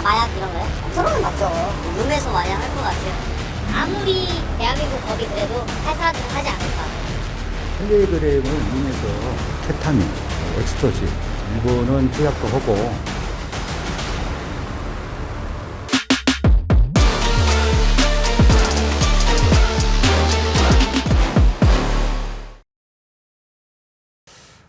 아, 마약 이런 거요? 저는 맞죠. 룸에서 마약 할 것 같아요. 아무리 대한민국 법이 그래도 회사는 하지 않을까. 텔레그램을 이용해서 케타민, 엑스터시, 일본은 투약도 하고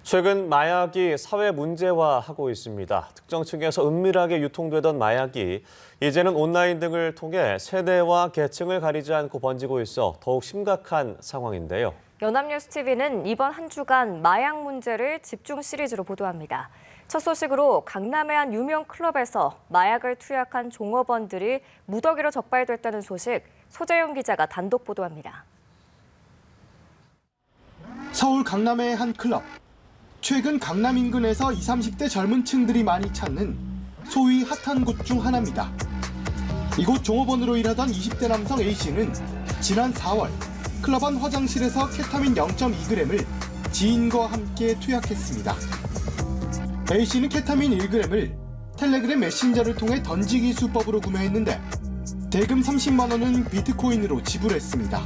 최근 마약이 사회 문제화하고 있습니다. 특정 층에서 은밀하게 유통되던 마약이 이제는 온라인 등을 통해 세대와 계층을 가리지 않고 번지고 있어 더욱 심각한 상황인데요. 연합뉴스TV는 이번 한 주간 마약 문제를 집중 시리즈로 보도합니다. 첫 소식으로 강남의 한 유명 클럽에서 마약을 투약한 종업원들이 무더기로 적발됐다는 소식, 소재용 기자가 단독 보도합니다. 서울 강남의 한 클럽. 최근 강남 인근에서 20, 30대 젊은 층들이 많이 찾는 소위 핫한 곳 중 하나입니다. 이곳 종업원으로 일하던 20대 남성 A씨는 지난 4월 클럽 안 화장실에서 케타민 0.2g을 지인과 함께 투약했습니다. A씨는 케타민 1g을 텔레그램 메신저를 통해 던지기 수법으로 구매했는데 대금 30만 원은 비트코인으로 지불했습니다.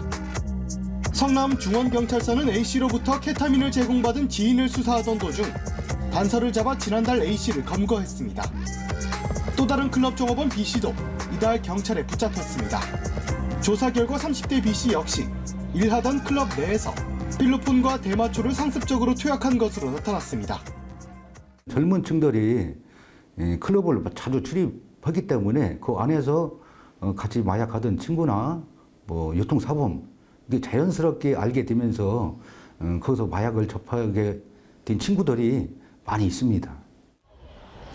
성남 중원경찰서는 A씨로부터 케타민을 제공받은 지인을 수사하던 도중 단서를 잡아 지난달 A씨를 검거했습니다. 또 다른 클럽 종업원 B씨도 이달 경찰에 붙잡혔습니다. 조사 결과 30대 B씨 역시 일하던 클럽 내에서 필로폰과 대마초를 상습적으로 투약한 것으로 나타났습니다. 젊은 층들이 클럽을 자주 출입하기 때문에 그 안에서 같이 마약하던 친구나 뭐 유통사범 이게 자연스럽게 알게 되면서 거기서 마약을 접하게 된 친구들이 많이 있습니다.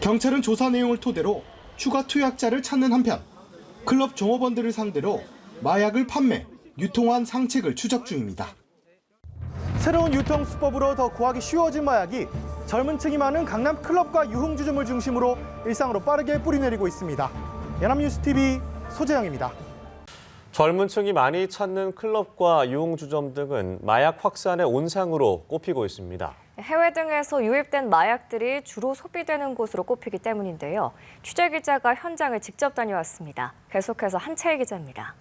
경찰은 조사 내용을 토대로 추가 투약자를 찾는 한편 클럽 종업원들을 상대로 마약을 판매, 유통한 상책을 추적 중입니다. 새로운 유통 수법으로 더 구하기 쉬워진 마약이 젊은 층이 많은 강남 클럽과 유흥주점을 중심으로 일상으로 빠르게 뿌리내리고 있습니다. 연합뉴스TV 소재영입니다. 젊은 층이 많이 찾는 클럽과 유흥주점 등은 마약 확산의 온상으로 꼽히고 있습니다. 해외 등에서 유입된 마약들이 주로 소비되는 곳으로 꼽히기 때문인데요. 취재 기자가 현장을 직접 다녀왔습니다. 계속해서 한채희 기자입니다.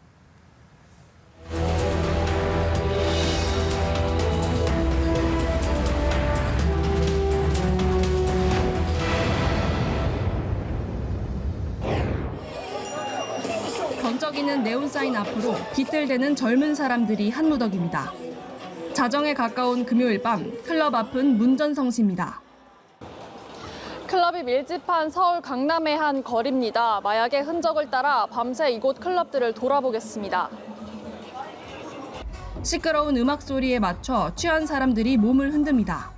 번쩍이는 네온사인 앞으로 기틀대는 젊은 사람들이 한무더기입니다. 자정에 가까운 금요일 밤 클럽 앞은 문전성시입니다. 클럽이 밀집한 서울 강남의 한 거리입니다. 마약의 흔적을 따라 밤새 이곳 클럽들을 돌아보겠습니다. 시끄러운 음악 소리에 맞춰 취한 사람들이 몸을 흔듭니다.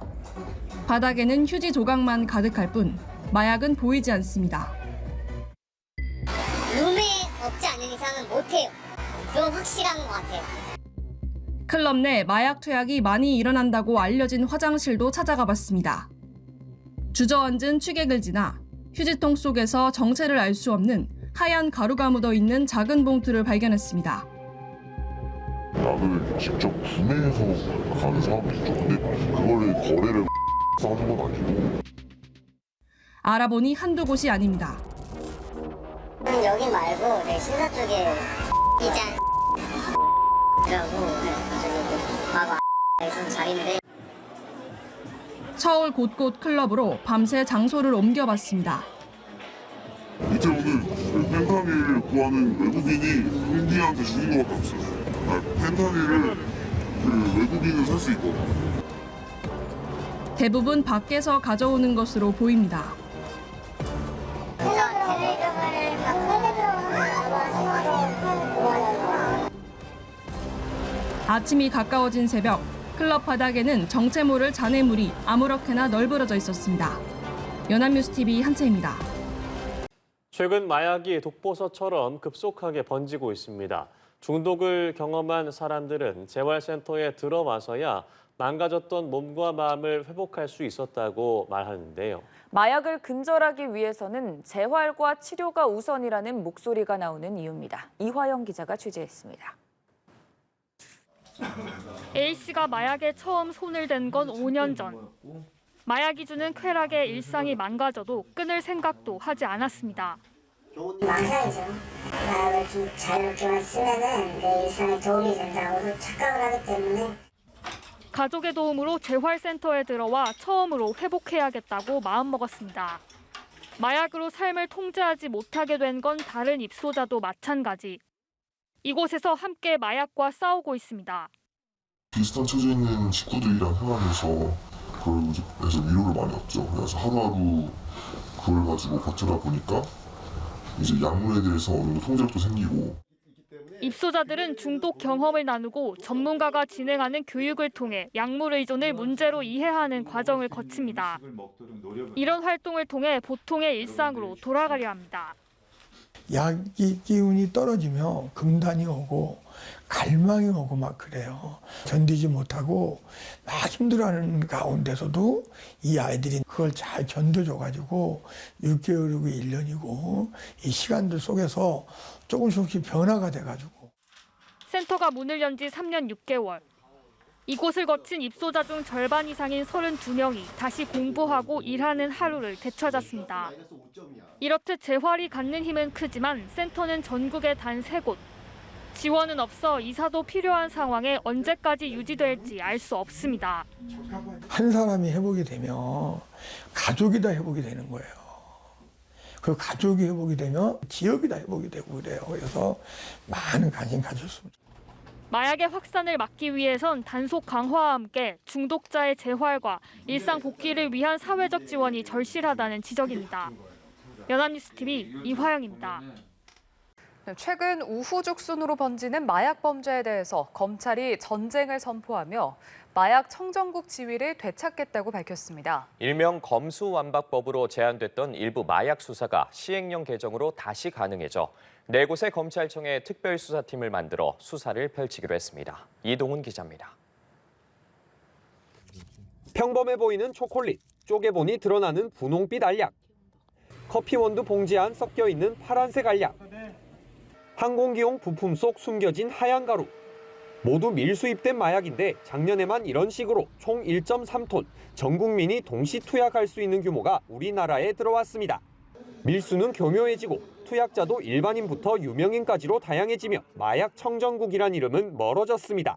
바닥에는 휴지 조각만 가득할 뿐 마약은 보이지 않습니다. 룸에 없지 않은 이상은 못해요. 그건 확실한 것 같아요. 클럽 내 마약 투약이 많이 일어난다고 알려진 화장실도 찾아가 봤습니다. 주저앉은 취객을 지나 휴지통 속에서 정체를 알 수 없는 하얀 가루가 묻어 있는 작은 봉투를 발견했습니다. 약을 직접 구매해서 가는 사람도 있죠. 근데 그거를 거래를 하는 건 아니고. 알아보니 한두 곳이 아닙니다. 여기 말고 내 신사 쪽에 이장 라고 저기 바로 있는 자리인데 서울 곳곳 클럽으로 밤새 장소를 옮겨봤습니다. 이제 오늘 펜타닐을 구하는 외국인이 현지인한테 주는 것밖에 없어요. 펜타닐을 외국인은 살 수 있거든요. 대부분 밖에서 가져오는 것으로 보입니다. 아침이 가까워진 새벽, 클럽 바닥에는 정체 모를 잔해물이 아무렇게나 널브러져 있었습니다. 연합뉴스TV 한채입니다. 최근 마약이 독버섯처럼 급속하게 번지고 있습니다. 중독을 경험한 사람들은 재활센터에 들어와서야 망가졌던 몸과 마음을 회복할 수 있었다고 말하는데요. 마약을 근절하기 위해서는 재활과 치료가 우선이라는 목소리가 나오는 이유입니다. 이화영 기자가 취재했습니다. A씨가 마약에 처음 손을 댄 건 5년 전. 마약이 주는 쾌락에 일상이 망가져도 끊을 생각도 하지 않았습니다. 망상이죠. 마약을 좀 자유롭게만 쓰면은 내 일상에 도움이 된다고도 착각을 하기 때문에. 가족의 도움으로 재활센터에 들어와 처음으로 회복해야겠다고 마음먹었습니다. 마약으로 삶을 통제하지 못하게 된 건 다른 입소자도 마찬가지. 이곳에서 함께 마약과 싸우고 있습니다. 비슷한 처지에 있는 식구들이랑 회화하면서 그걸 해서 위로를 많이 얻죠. 그래서 하루하루 그걸 가지고 버티다 보니까 이제 약물에 대해서 어느 정도 통제력도 생기고. 입소자들은 중독 경험을 나누고 전문가가 진행하는 교육을 통해 약물 의존을 문제로 이해하는 과정을 거칩니다. 이런 활동을 통해 보통의 일상으로 돌아가려 합니다. 약이 기운이 떨어지면 금단이 오고 갈망이 오고 막 그래요. 견디지 못하고 막 힘들어하는 가운데서도 이 아이들이 그걸 잘 견뎌줘가지고 6개월이고 1년이고 이 시간들 속에서 조금씩 변화가 돼가지고. 센터가 문을 연 지 3년 6개월. 이곳을 거친 입소자 중 절반 이상인 32명이 다시 공부하고 일하는 하루를 되찾았습니다. 이렇듯 재활이 갖는 힘은 크지만 센터는 전국에 단 3곳. 지원은 없어 이사도 필요한 상황에 언제까지 유지될지 알 수 없습니다. 한 사람이 회복이 되면 가족이 다 회복이 되는 거예요. 그 가족이 회복이 되면 지역이 다 회복이 되고 그래요. 그래서 많은 관심 가졌습니다. 마약의 확산을 막기 위해선 단속 강화와 함께 중독자의 재활과 일상 복귀를 위한 사회적 지원이 절실하다는 지적입니다. 연합뉴스TV 이화영입니다. 최근 우후죽순으로 번지는 마약 범죄에 대해서 검찰이 전쟁을 선포하며 마약 청정국 지위를 되찾겠다고 밝혔습니다. 일명 검수완박법으로 제한됐던 일부 마약 수사가 시행령 개정으로 다시 가능해져 4곳의 검찰청의 특별수사팀을 만들어 수사를 펼치기로 했습니다. 이동훈 기자입니다. 평범해 보이는 초콜릿, 쪼개보니 드러나는 분홍빛 알약. 커피 원두 봉지 안 섞여 있는 파란색 알약. 항공기용 부품 속 숨겨진 하얀 가루. 모두 밀수입된 마약인데 작년에만 이런 식으로 총 1.3톤, 전 국민이 동시 투약할 수 있는 규모가 우리나라에 들어왔습니다. 밀수는 교묘해지고 투약자도 일반인부터 유명인까지로 다양해지며 마약 청정국이란 이름은 멀어졌습니다.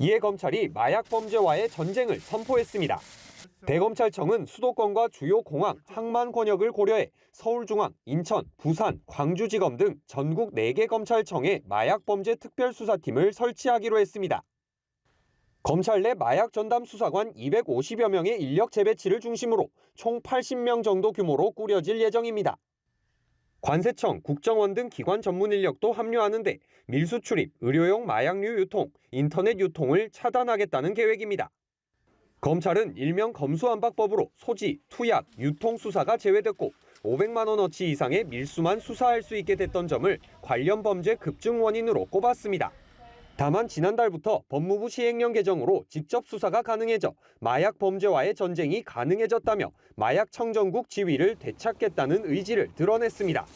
이에 검찰이 마약 범죄와의 전쟁을 선포했습니다. 대검찰청은 수도권과 주요 공항, 항만 권역을 고려해 서울중앙, 인천, 부산, 광주지검 등 전국 4개 검찰청에 마약범죄 특별수사팀을 설치하기로 했습니다. 검찰 내 마약 전담 수사관 250여 명의 인력 재배치를 중심으로 총 80명 정도 규모로 꾸려질 예정입니다. 관세청, 국정원 등 기관 전문 인력도 합류하는데 밀수 출입, 의료용 마약류 유통, 인터넷 유통을 차단하겠다는 계획입니다. 검찰은 일명 검수완박법으로 소지, 투약, 유통 수사가 제외됐고 500만 원어치 이상의 밀수만 수사할 수 있게 됐던 점을 관련 범죄 급증 원인으로 꼽았습니다. 다만 지난달부터 법무부 시행령 개정으로 직접 수사가 가능해져 마약 범죄와의 전쟁이 가능해졌다며 마약 청정국 지위를 되찾겠다는 의지를 드러냈습니다.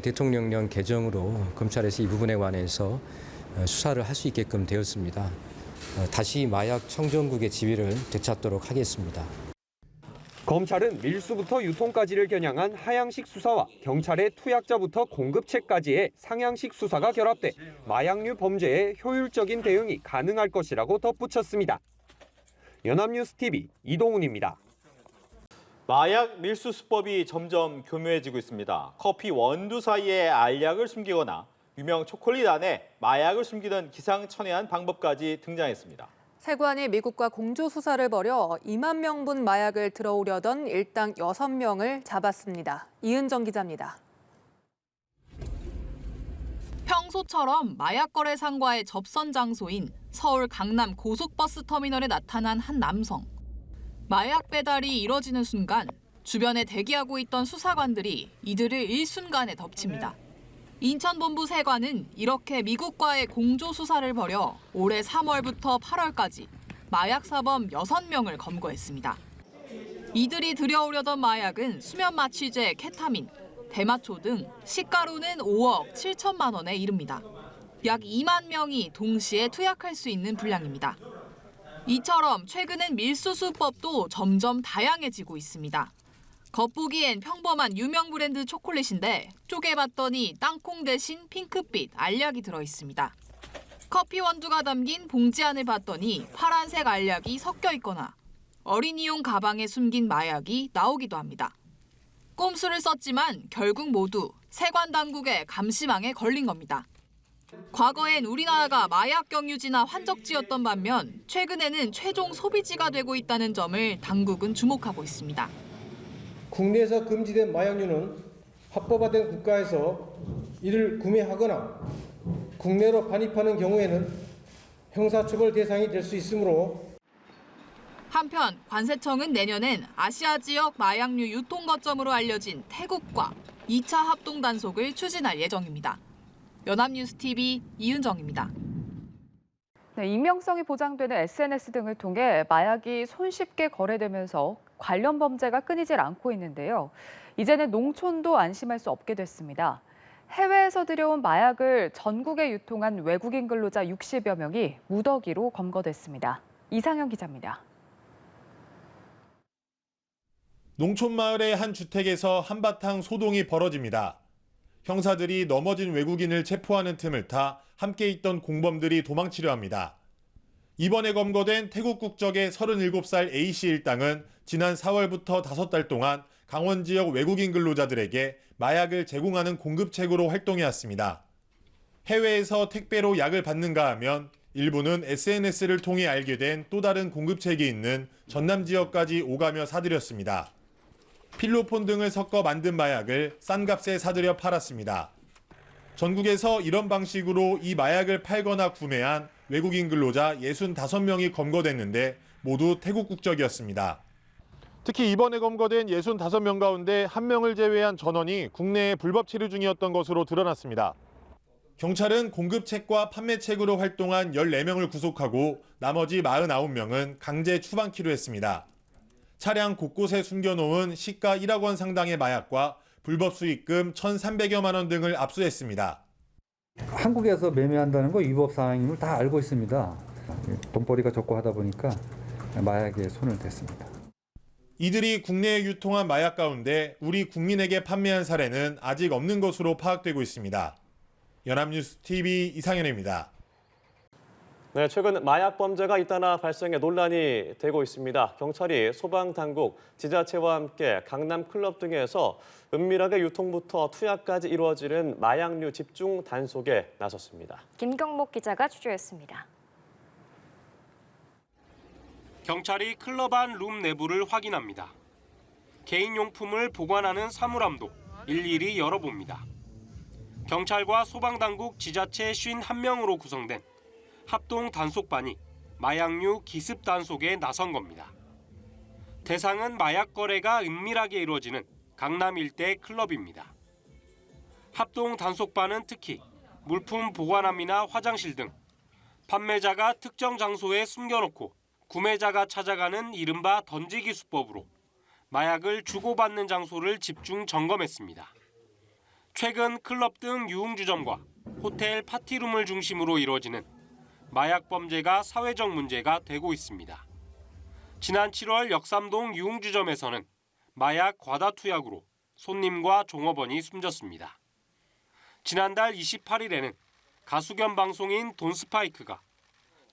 대통령령 개정으로 검찰에서 이 부분에 관해서 수사를 할 수 있게끔 되었습니다. 다시 마약 청정국의 지위를 되찾도록 하겠습니다. 검찰은 밀수부터 유통까지를 겨냥한 하향식 수사와 경찰의 투약자부터 공급체까지의 상향식 수사가 결합돼 마약류 범죄에 효율적인 대응이 가능할 것이라고 덧붙였습니다. 연합뉴스TV 이동훈입니다. 마약 밀수 수법이 점점 교묘해지고 있습니다. 커피 원두 사이에 알약을 숨기거나 유명 초콜릿 안에 마약을 숨기는 기상천외한 방법까지 등장했습니다. 세관이 미국과 공조 수사를 벌여 2만 명분 마약을 들어오려던 일당 6명을 잡았습니다. 이은정 기자입니다. 평소처럼 마약 거래 상과의 접선 장소인 서울 강남 고속버스 터미널에 나타난 한 남성. 마약 배달이 이뤄지는 순간 주변에 대기하고 있던 수사관들이 이들을 일순간에 덮칩니다. 인천본부 세관은 이렇게 미국과의 공조 수사를 벌여 올해 3월부터 8월까지 마약 사범 6명을 검거했습니다. 이들이 들여오려던 마약은 수면마취제, 케타민, 대마초 등 시가로는 5억 7천만 원에 이릅니다. 약 2만 명이 동시에 투약할 수 있는 분량입니다. 이처럼 최근엔 밀수수법도 점점 다양해지고 있습니다. 겉보기엔 평범한 유명 브랜드 초콜릿인데 쪼개봤더니 땅콩 대신 핑크빛 알약이 들어있습니다. 커피 원두가 담긴 봉지 안을 봤더니 파란색 알약이 섞여 있거나 어린이용 가방에 숨긴 마약이 나오기도 합니다. 꼼수를 썼지만 결국 모두 세관 당국의 감시망에 걸린 겁니다. 과거엔 우리나라가 마약 경유지나 환적지였던 반면 최근에는 최종 소비지가 되고 있다는 점을 당국은 주목하고 있습니다. 국내에서 금지된 마약류는 합법화된 국가에서 이를 구매하거나 국내로 반입하는 경우에는 형사처벌 대상이 될 수 있으므로 한편 관세청은 내년엔 아시아 지역 마약류 유통 거점으로 알려진 태국과 2차 합동 단속을 추진할 예정입니다. 연합뉴스TV 이윤정입니다. 네, 익명성이 보장되는 SNS 등을 통해 마약이 손쉽게 거래되면서 관련 범죄가 끊이질 않고 있는데요. 이제는 농촌도 안심할 수 없게 됐습니다. 해외에서 들여온 마약을 전국에 유통한 외국인 근로자 60여 명이 무더기로 검거됐습니다. 이상현 기자입니다. 농촌 마을의 한 주택에서 한바탕 소동이 벌어집니다. 형사들이 넘어진 외국인을 체포하는 틈을 타 함께 있던 공범들이 도망치려 합니다. 이번에 검거된 태국 국적의 37살 A씨 일당은 지난 4월부터 5달 동안 강원 지역 외국인 근로자들에게 마약을 제공하는 공급책으로 활동해왔습니다. 해외에서 택배로 약을 받는가 하면 일부는 SNS를 통해 알게 된 또 다른 공급책이 있는 전남 지역까지 오가며 사들였습니다. 필로폰 등을 섞어 만든 마약을 싼 값에 사들여 팔았습니다. 전국에서 이런 방식으로 이 마약을 팔거나 구매한 외국인 근로자 65명이 검거됐는데 모두 태국 국적이었습니다. 특히 이번에 검거된 65명 가운데 1명을 제외한 전원이 국내에 불법 체류 중이었던 것으로 드러났습니다. 경찰은 공급책과 판매책으로 활동한 14명을 구속하고 나머지 49명은 강제 추방키로 했습니다. 차량 곳곳에 숨겨놓은 시가 1억 원 상당의 마약과 불법 수익금 1,300여만 원 등을 압수했습니다. 한국에서 매매한다는 거 위법 사항임을 다 알고 있습니다. 돈벌이가 적고 하다 보니까 마약에 손을 댔습니다. 이들이 국내에 유통한 마약 가운데 우리 국민에게 판매한 사례는 아직 없는 것으로 파악되고 있습니다. 연합뉴스TV 이상현입니다. 네, 최근 마약 범죄가 잇따라 발생해 논란이 되고 있습니다. 경찰이 소방당국, 지자체와 함께 강남 클럽 등에서 은밀하게 유통부터 투약까지 이루어지는 마약류 집중 단속에 나섰습니다. 김경목 기자가 취재했습니다. 경찰이 클럽 안 룸 내부를 확인합니다. 개인용품을 보관하는 사물함도 일일이 열어봅니다. 경찰과 소방당국, 지자체 51명으로 구성된 합동 단속반이 마약류 기습 단속에 나선 겁니다. 대상은 마약 거래가 은밀하게 이루어지는 강남 일대 클럽입니다. 합동 단속반은 특히 물품 보관함이나 화장실 등 판매자가 특정 장소에 숨겨놓고 구매자가 찾아가는 이른바 던지기 수법으로 마약을 주고받는 장소를 집중 점검했습니다. 최근 클럽 등 유흥주점과 호텔, 파티룸을 중심으로 이루어지는 마약 범죄가 사회적 문제가 되고 있습니다. 지난 7월 역삼동 유흥주점에서는 마약 과다 투약으로 손님과 종업원이 숨졌습니다. 지난달 28일에는 가수 겸 방송인 돈스파이크가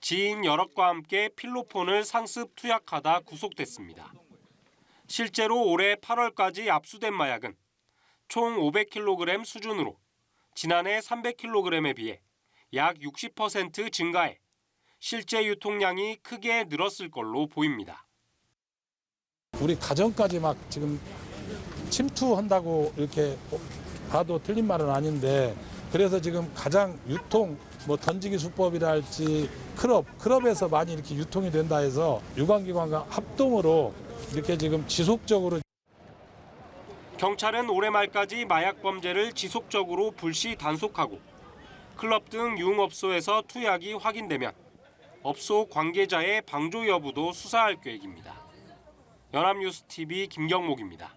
지인 여럿과 함께 필로폰을 상습 투약하다 구속됐습니다. 실제로 올해 8월까지 압수된 마약은 총 500kg 수준으로 지난해 300kg에 비해 약 60% 증가해 실제 유통량이 크게 늘었을 걸로 보입니다. 우리 가정까지 막 지금 침투한다고 이렇게 봐도 틀린 말은 아닌데, 그래서 지금 가장 유통, 던지기 수법이라 할지 클럽에서 많이 이렇게 유통이 된다 해서 유관기관과 합동으로 이렇게 지금 지속적으로. 경찰은 올해 말까지 마약 범죄를 지속적으로 불시 단속하고 클럽 등 유흥업소에서 투약이 확인되면 업소 관계자의 방조 여부도 수사할 계획입니다. 연합뉴스TV 김경목입니다.